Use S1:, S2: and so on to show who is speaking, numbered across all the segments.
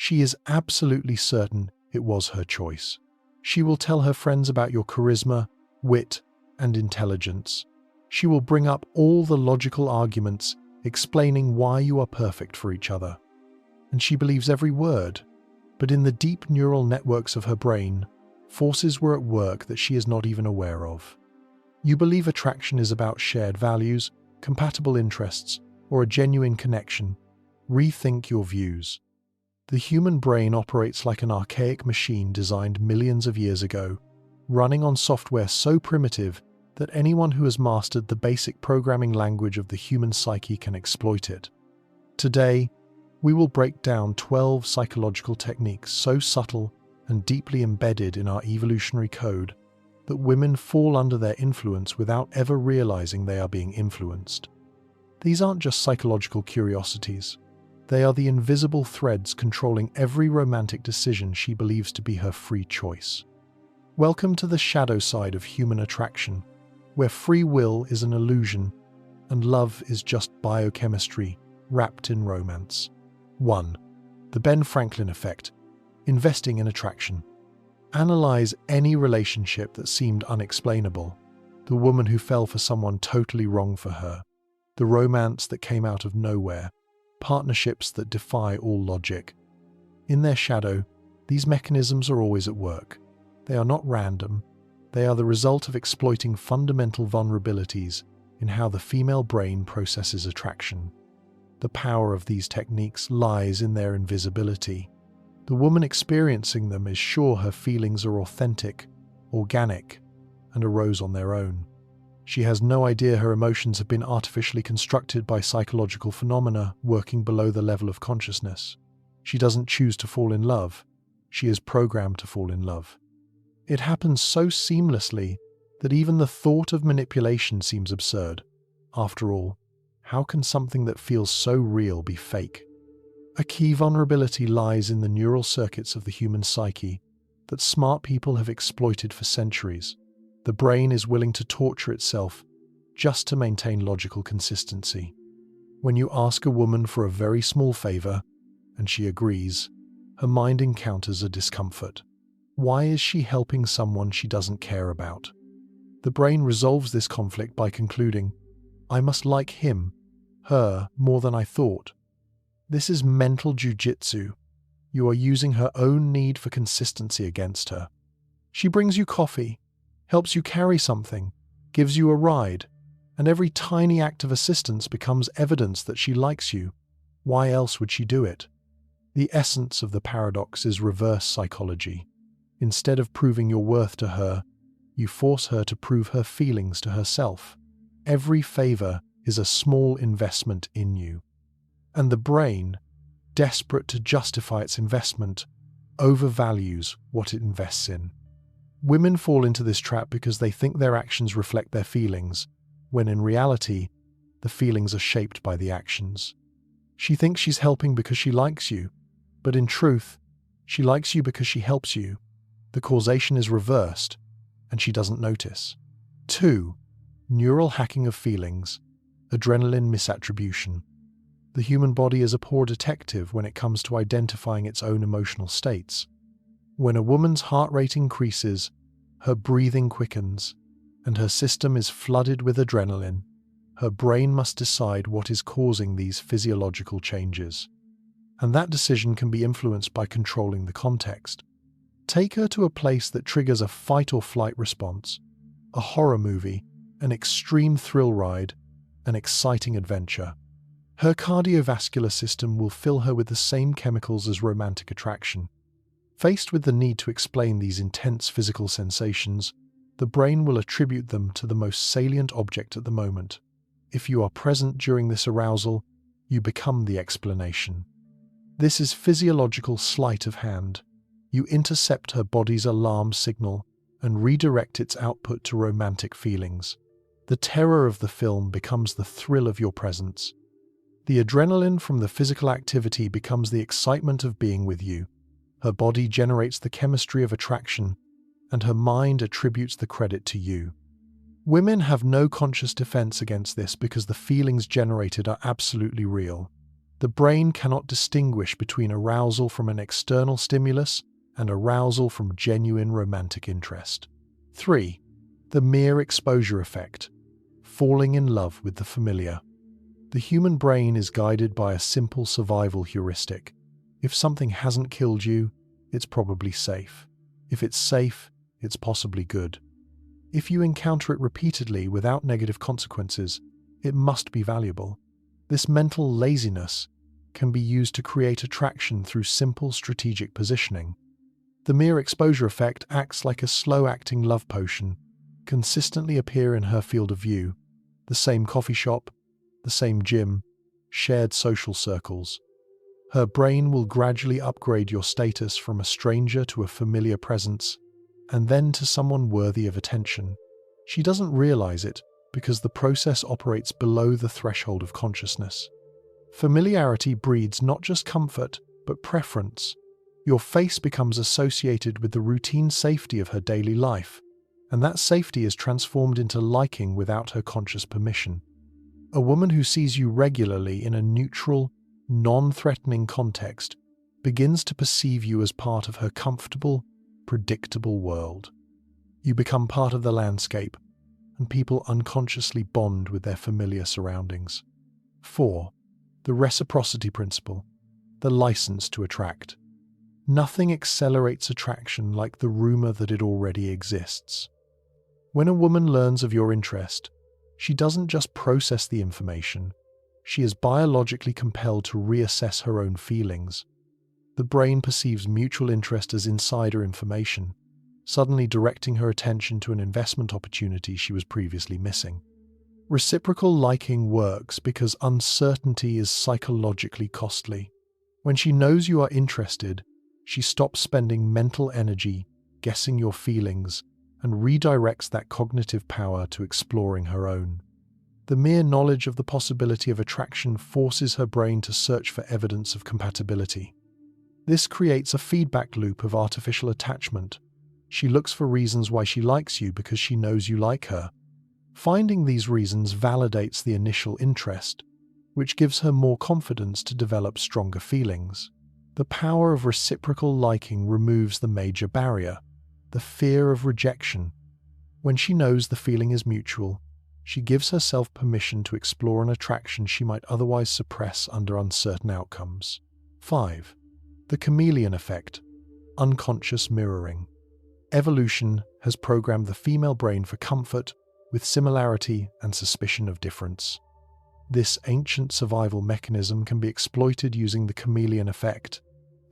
S1: She is absolutely certain it was her choice. She will tell her friends about your charisma, wit, and intelligence. She will bring up all the logical arguments explaining why you are perfect for each other. And she believes every word. But in the deep neural networks of her brain, forces were at work that she is not even aware of. You believe attraction is about shared values, compatible interests, or a genuine connection. Rethink your views. The human brain operates like an archaic machine designed millions of years ago, running on software so primitive that anyone who has mastered the basic programming language of the human psyche can exploit it. Today, we will break down 12 psychological techniques so subtle and deeply embedded in our evolutionary code that women fall under their influence without ever realizing they are being influenced. These aren't just psychological curiosities. They are the invisible threads controlling every romantic decision she believes to be her free choice. Welcome to the shadow side of human attraction, where free will is an illusion and love is just biochemistry wrapped in romance. 1. The Ben Franklin effect. Investing in attraction. Analyze any relationship that seemed unexplainable. The woman who fell for someone totally wrong for her. The romance that came out of nowhere. Partnerships that defy all logic. In their shadow, these mechanisms are always at work. They are not random. They are the result of exploiting fundamental vulnerabilities in how the female brain processes attraction. The power of these techniques lies in their invisibility. The woman experiencing them is sure her feelings are authentic, organic, and arose on their own. She has no idea her emotions have been artificially constructed by psychological phenomena working below the level of consciousness. She doesn't choose to fall in love. She is programmed to fall in love. It happens so seamlessly that even the thought of manipulation seems absurd. After all, how can something that feels so real be fake? A key vulnerability lies in the neural circuits of the human psyche that smart people have exploited for centuries. The brain is willing to torture itself just to maintain logical consistency. When you ask a woman for a very small favor and she agrees, her mind encounters a discomfort. Why is she helping someone she doesn't care about? The brain resolves this conflict by concluding, I must like him, her, more than I thought. This is mental jujitsu. You are using her own need for consistency against her. She brings you coffee, helps you carry something, gives you a ride, and every tiny act of assistance becomes evidence that she likes you. Why else would she do it? The essence of the paradox is reverse psychology. Instead of proving your worth to her, you force her to prove her feelings to herself. Every favor is a small investment in you. And the brain, desperate to justify its investment, overvalues what it invests in. Women fall into this trap because they think their actions reflect their feelings, when in reality, the feelings are shaped by the actions. She thinks she's helping because she likes you, but in truth, she likes you because she helps you. The causation is reversed, and she doesn't notice. 2. Neural hacking of feelings. Adrenaline misattribution. The human body is a poor detective when it comes to identifying its own emotional states. When a woman's heart rate increases, her breathing quickens, and her system is flooded with adrenaline, her brain must decide what is causing these physiological changes. And that decision can be influenced by controlling the context. Take her to a place that triggers a fight or flight response, a horror movie, an extreme thrill ride, an exciting adventure. Her cardiovascular system will fill her with the same chemicals as romantic attraction. Faced with the need to explain these intense physical sensations, the brain will attribute them to the most salient object at the moment. If you are present during this arousal, you become the explanation. This is physiological sleight of hand. You intercept her body's alarm signal and redirect its output to romantic feelings. The terror of the film becomes the thrill of your presence. The adrenaline from the physical activity becomes the excitement of being with you. Her body generates the chemistry of attraction, and her mind attributes the credit to you. Women have no conscious defense against this because the feelings generated are absolutely real. The brain cannot distinguish between arousal from an external stimulus and arousal from genuine romantic interest. 3. The mere exposure effect. Falling in love with the familiar. The human brain is guided by a simple survival heuristic. If something hasn't killed you, it's probably safe. If it's safe, it's possibly good. If you encounter it repeatedly without negative consequences, it must be valuable. This mental laziness can be used to create attraction through simple strategic positioning. The mere exposure effect acts like a slow-acting love potion. Consistently appear in her field of view. The same coffee shop, the same gym, shared social circles. Her brain will gradually upgrade your status from a stranger to a familiar presence, and then to someone worthy of attention. She doesn't realize it because the process operates below the threshold of consciousness. Familiarity breeds not just comfort, but preference. Your face becomes associated with the routine safety of her daily life, and that safety is transformed into liking without her conscious permission. A woman who sees you regularly in a neutral, non-threatening context begins to perceive you as part of her comfortable, predictable world. You become part of the landscape, and people unconsciously bond with their familiar surroundings. 4. The reciprocity principle, the license to attract. Nothing accelerates attraction like the rumor that it already exists. When a woman learns of your interest, she doesn't just process the information, she is biologically compelled to reassess her own feelings. The brain perceives mutual interest as insider information, suddenly directing her attention to an investment opportunity she was previously missing. Reciprocal liking works because uncertainty is psychologically costly. When she knows you are interested, she stops spending mental energy guessing your feelings and redirects that cognitive power to exploring her own. The mere knowledge of the possibility of attraction forces her brain to search for evidence of compatibility. This creates a feedback loop of artificial attachment. She looks for reasons why she likes you because she knows you like her. Finding these reasons validates the initial interest, which gives her more confidence to develop stronger feelings. The power of reciprocal liking removes the major barrier, the fear of rejection. When she knows the feeling is mutual, she gives herself permission to explore an attraction she might otherwise suppress under uncertain outcomes. 5. The chameleon effect, unconscious mirroring. Evolution has programmed the female brain for comfort with similarity and suspicion of difference. This ancient survival mechanism can be exploited using the chameleon effect,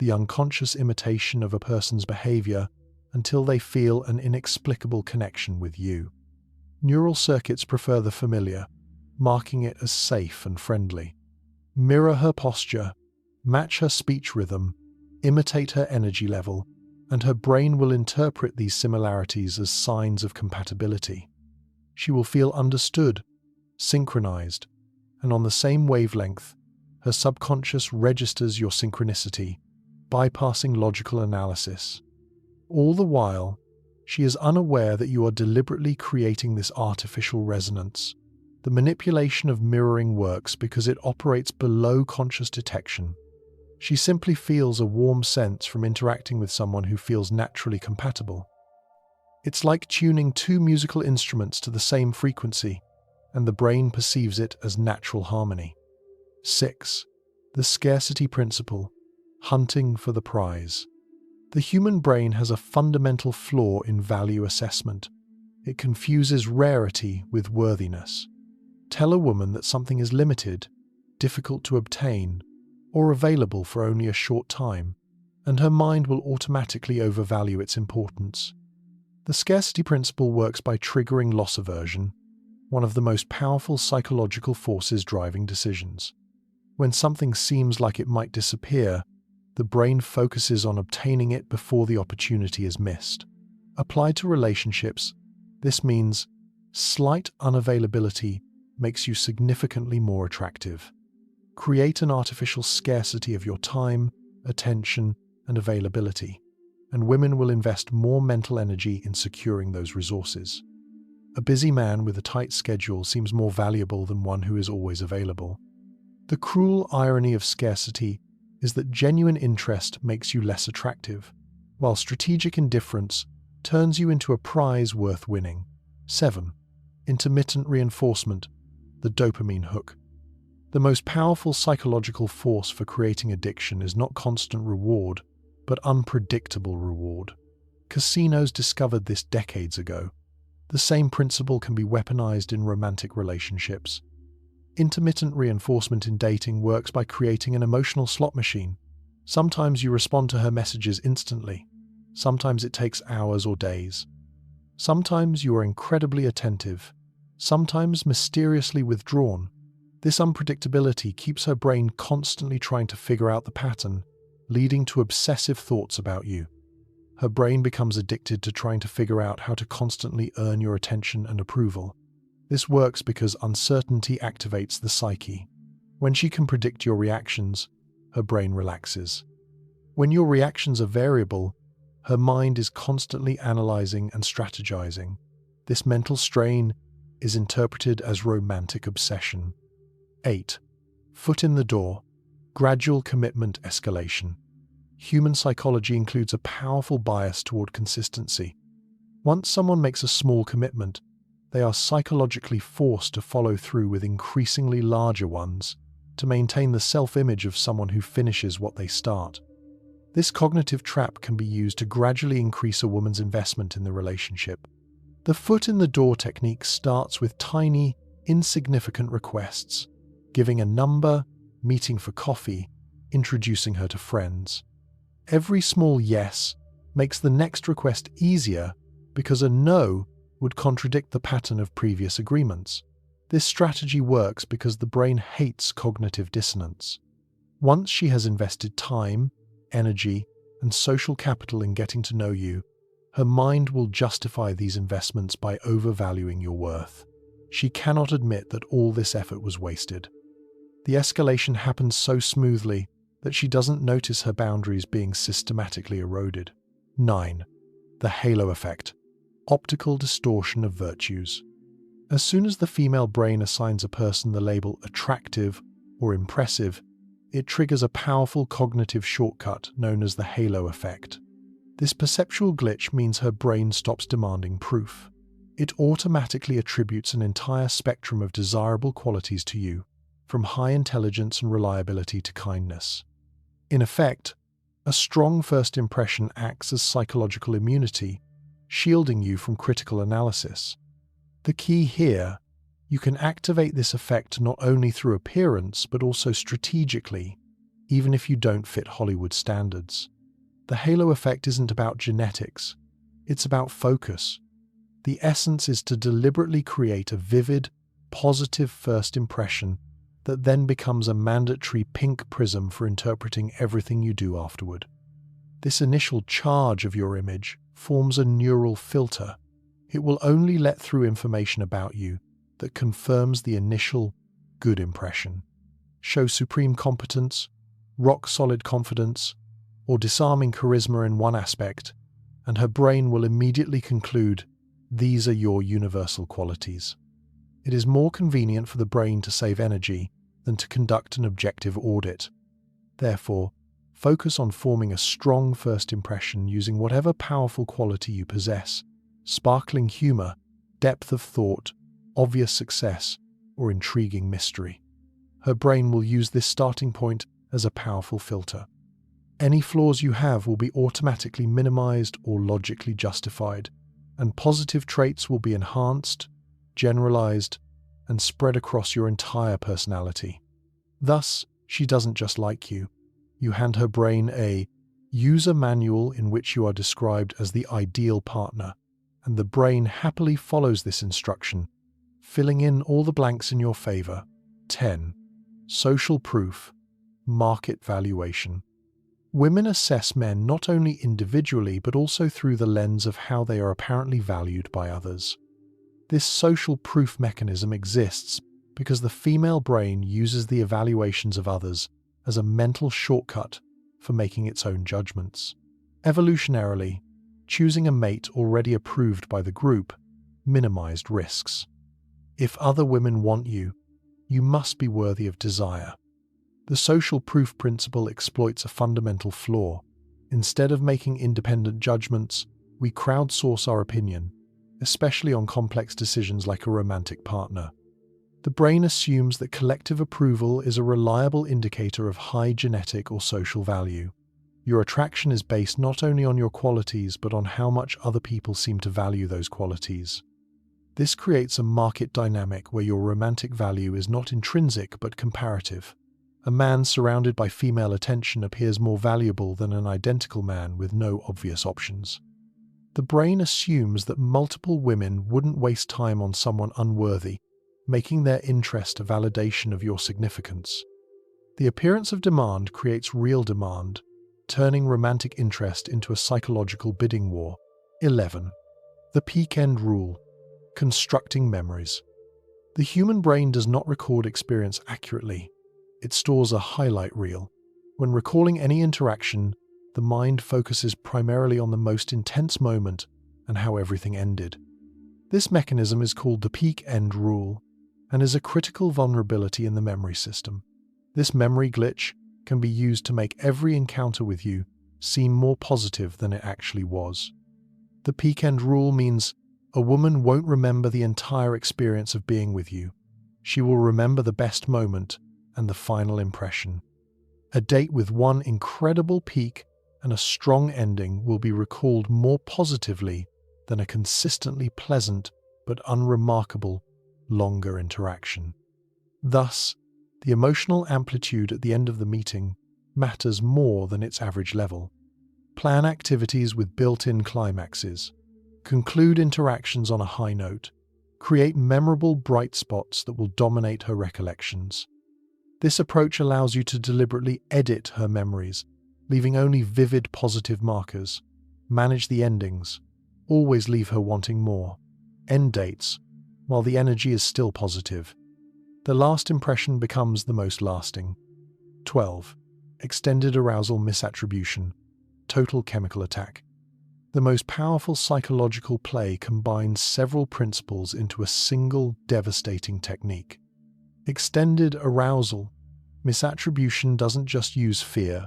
S1: the unconscious imitation of a person's behavior until they feel an inexplicable connection with you. Neural circuits prefer the familiar, marking it as safe and friendly. Mirror her posture, match her speech rhythm, imitate her energy level, and her brain will interpret these similarities as signs of compatibility. She will feel understood, synchronized, and on the same wavelength. Her subconscious registers your synchronicity, bypassing logical analysis. All the while, she is unaware that you are deliberately creating this artificial resonance. The manipulation of mirroring works because it operates below conscious detection. She simply feels a warm sense from interacting with someone who feels naturally compatible. It's like tuning two musical instruments to the same frequency, and the brain perceives it as natural harmony. 6. The scarcity principle, hunting for the prize. The human brain has a fundamental flaw in value assessment. It confuses rarity with worthiness. Tell a woman that something is limited, difficult to obtain, or available for only a short time, and her mind will automatically overvalue its importance. The scarcity principle works by triggering loss aversion, one of the most powerful psychological forces driving decisions. When something seems like it might disappear, the brain focuses on obtaining it before the opportunity is missed. Applied to relationships, this means slight unavailability makes you significantly more attractive. Create an artificial scarcity of your time, attention, and availability, and women will invest more mental energy in securing those resources. A busy man with a tight schedule seems more valuable than one who is always available. The cruel irony of scarcity is that genuine interest makes you less attractive, while strategic indifference turns you into a prize worth winning. 7. Intermittent reinforcement, the dopamine hook. The most powerful psychological force for creating addiction is not constant reward, but unpredictable reward. Casinos discovered this decades ago. The same principle can be weaponized in romantic relationships. Intermittent reinforcement in dating works by creating an emotional slot machine. Sometimes you respond to her messages instantly. Sometimes it takes hours or days. Sometimes you are incredibly attentive. Sometimes mysteriously withdrawn. This unpredictability keeps her brain constantly trying to figure out the pattern, leading to obsessive thoughts about you. Her brain becomes addicted to trying to figure out how to constantly earn your attention and approval. This works because uncertainty activates the psyche. When she can predict your reactions, her brain relaxes. When your reactions are variable, her mind is constantly analyzing and strategizing. This mental strain is interpreted as romantic obsession. 8. Foot in the door. Gradual commitment escalation. Human psychology includes a powerful bias toward consistency. Once someone makes a small commitment, they are psychologically forced to follow through with increasingly larger ones to maintain the self-image of someone who finishes what they start. This cognitive trap can be used to gradually increase a woman's investment in the relationship. The foot in the door technique starts with tiny, insignificant requests, giving a number, meeting for coffee, introducing her to friends. Every small yes makes the next request easier because a no would contradict the pattern of previous agreements. This strategy works because the brain hates cognitive dissonance. Once she has invested time, energy, and social capital in getting to know you, her mind will justify these investments by overvaluing your worth. She cannot admit that all this effort was wasted. The escalation happens so smoothly that she doesn't notice her boundaries being systematically eroded. 9. The halo effect. Optical distortion of virtues. As soon as the female brain assigns a person the label attractive or impressive, it triggers a powerful cognitive shortcut known as the halo effect. This perceptual glitch means her brain stops demanding proof. It automatically attributes an entire spectrum of desirable qualities to you, from high intelligence and reliability to kindness. In effect, a strong first impression acts as psychological immunity, shielding you from critical analysis. The key here, you can activate this effect not only through appearance but also strategically, even if you don't fit Hollywood standards. The halo effect isn't about genetics, it's about focus. The essence is to deliberately create a vivid, positive first impression that then becomes a mandatory pink prism for interpreting everything you do afterward. This initial charge of your image forms a neural filter. It will only let through information about you that confirms the initial good impression. Show supreme competence, rock-solid confidence, or disarming charisma in one aspect, and her brain will immediately conclude these are your universal qualities. It is more convenient for the brain to save energy than to conduct an objective audit. Therefore, focus on forming a strong first impression using whatever powerful quality you possess: sparkling humor, depth of thought, obvious success, or intriguing mystery. Her brain will use this starting point as a powerful filter. Any flaws you have will be automatically minimized or logically justified, and positive traits will be enhanced, generalized, and spread across your entire personality. Thus, she doesn't just like you. You hand her brain a user manual in which you are described as the ideal partner, and the brain happily follows this instruction, filling in all the blanks in your favor. 10. Social proof. Market valuation. Women assess men not only individually but also through the lens of how they are apparently valued by others. This social proof mechanism exists because the female brain uses the evaluations of others as a mental shortcut for making its own judgments. Evolutionarily, choosing a mate already approved by the group minimized risks. If other women want you, you must be worthy of desire. The social proof principle exploits a fundamental flaw. Instead of making independent judgments, we crowdsource our opinion, especially on complex decisions like a romantic partner. The brain assumes that collective approval is a reliable indicator of high genetic or social value. Your attraction is based not only on your qualities but on how much other people seem to value those qualities. This creates a market dynamic where your romantic value is not intrinsic but comparative. A man surrounded by female attention appears more valuable than an identical man with no obvious options. The brain assumes that multiple women wouldn't waste time on someone unworthy, making their interest a validation of your significance. The appearance of demand creates real demand, turning romantic interest into a psychological bidding war. 11. The peak end rule. Constructing memories. The human brain does not record experience accurately. It stores a highlight reel. When recalling any interaction, the mind focuses primarily on the most intense moment and how everything ended. This mechanism is called the peak end rule and is a critical vulnerability in the memory system. This memory glitch can be used to make every encounter with you seem more positive than it actually was. The peak end rule means a woman won't remember the entire experience of being with you. She will remember the best moment and the final impression. A date with one incredible peak and a strong ending will be recalled more positively than a consistently pleasant but unremarkable longer interaction. Thus, the emotional amplitude at the end of the meeting matters more than its average level. Plan activities with built-in climaxes. Conclude interactions on a high note. Create memorable bright spots that will dominate her recollections. This approach allows you to deliberately edit her memories, leaving only vivid positive markers. Manage the endings. Always leave her wanting more. End dates, while the energy is still positive. The last impression becomes the most lasting. 12. Extended arousal misattribution. Total chemical attack. The most powerful psychological play combines several principles into a single devastating technique. Extended arousal misattribution doesn't just use fear,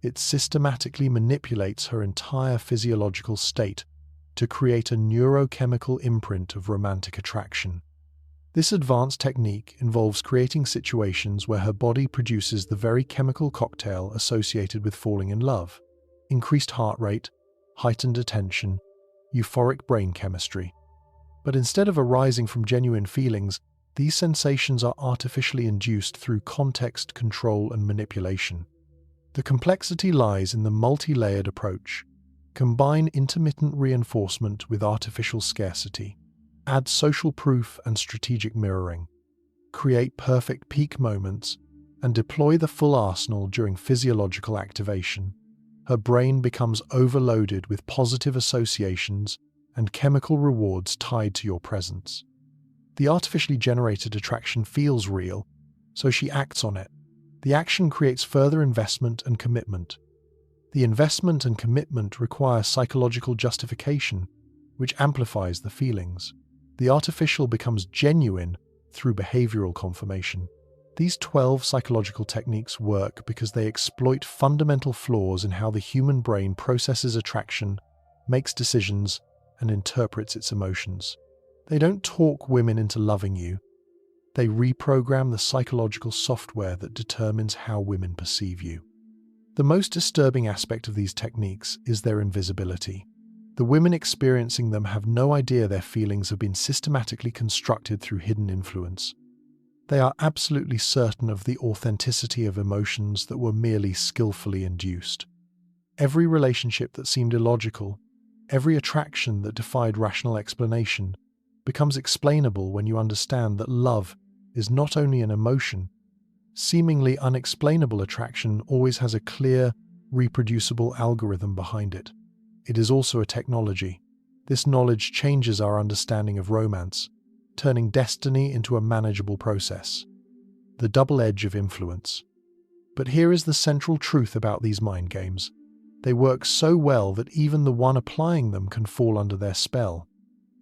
S1: it systematically manipulates her entire physiological state to create a neurochemical imprint of romantic attraction. This advanced technique involves creating situations where her body produces the very chemical cocktail associated with falling in love: increased heart rate, heightened attention, euphoric brain chemistry. But instead of arising from genuine feelings, these sensations are artificially induced through context, control, and manipulation. The complexity lies in the multi-layered approach. Combine intermittent reinforcement with artificial scarcity. Add social proof and strategic mirroring. Create perfect peak moments and deploy the full arsenal during physiological activation. Her brain becomes overloaded with positive associations and chemical rewards tied to your presence. The artificially generated attraction feels real, so she acts on it. The action creates further investment and commitment. The investment and commitment require psychological justification, which amplifies the feelings. The artificial becomes genuine through behavioral confirmation. These 12 psychological techniques work because they exploit fundamental flaws in how the human brain processes attraction, makes decisions, and interprets its emotions. They don't talk women into loving you. They reprogram the psychological software that determines how women perceive you. The most disturbing aspect of these techniques is their invisibility. The women experiencing them have no idea their feelings have been systematically constructed through hidden influence. They are absolutely certain of the authenticity of emotions that were merely skillfully induced. Every relationship that seemed illogical, every attraction that defied rational explanation, becomes explainable when you understand that love is not only an emotion. Seemingly unexplainable attraction always has a clear, reproducible algorithm behind it. It is also a technology. This knowledge changes our understanding of romance, turning destiny into a manageable process. The double edge of influence. But here is the central truth about these mind games. They work so well that even the one applying them can fall under their spell.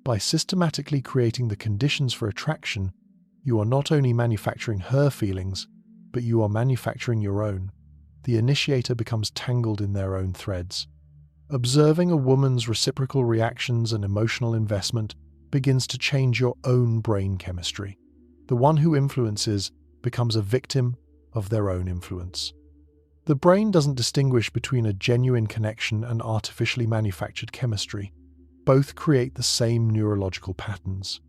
S1: By systematically creating the conditions for attraction, you are not only manufacturing her feelings, but you are manufacturing your own. The initiator becomes tangled in their own threads. Observing a woman's reciprocal reactions and emotional investment begins to change your own brain chemistry. The one who influences becomes a victim of their own influence. The brain doesn't distinguish between a genuine connection and artificially manufactured chemistry. Both create the same neurological patterns.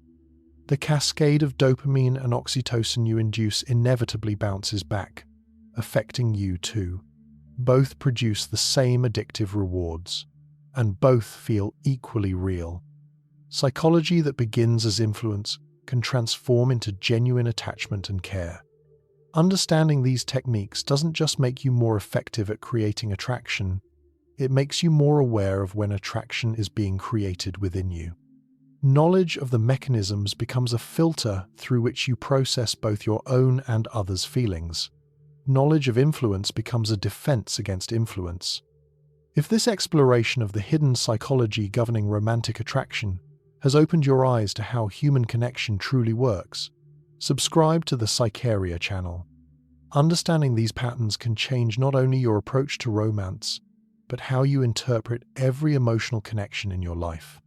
S1: The cascade of dopamine and oxytocin you induce inevitably bounces back, affecting you too. Both produce the same addictive rewards, and both feel equally real. Psychology that begins as influence can transform into genuine attachment and care. Understanding these techniques doesn't just make you more effective at creating attraction, it makes you more aware of when attraction is being created within you. Knowledge of the mechanisms becomes a filter through which you process both your own and others' feelings. Knowledge of influence becomes a defense against influence. If this exploration of the hidden psychology governing romantic attraction has opened your eyes to how human connection truly works, subscribe to the Psycheria channel. Understanding these patterns can change not only your approach to romance, but how you interpret every emotional connection in your life.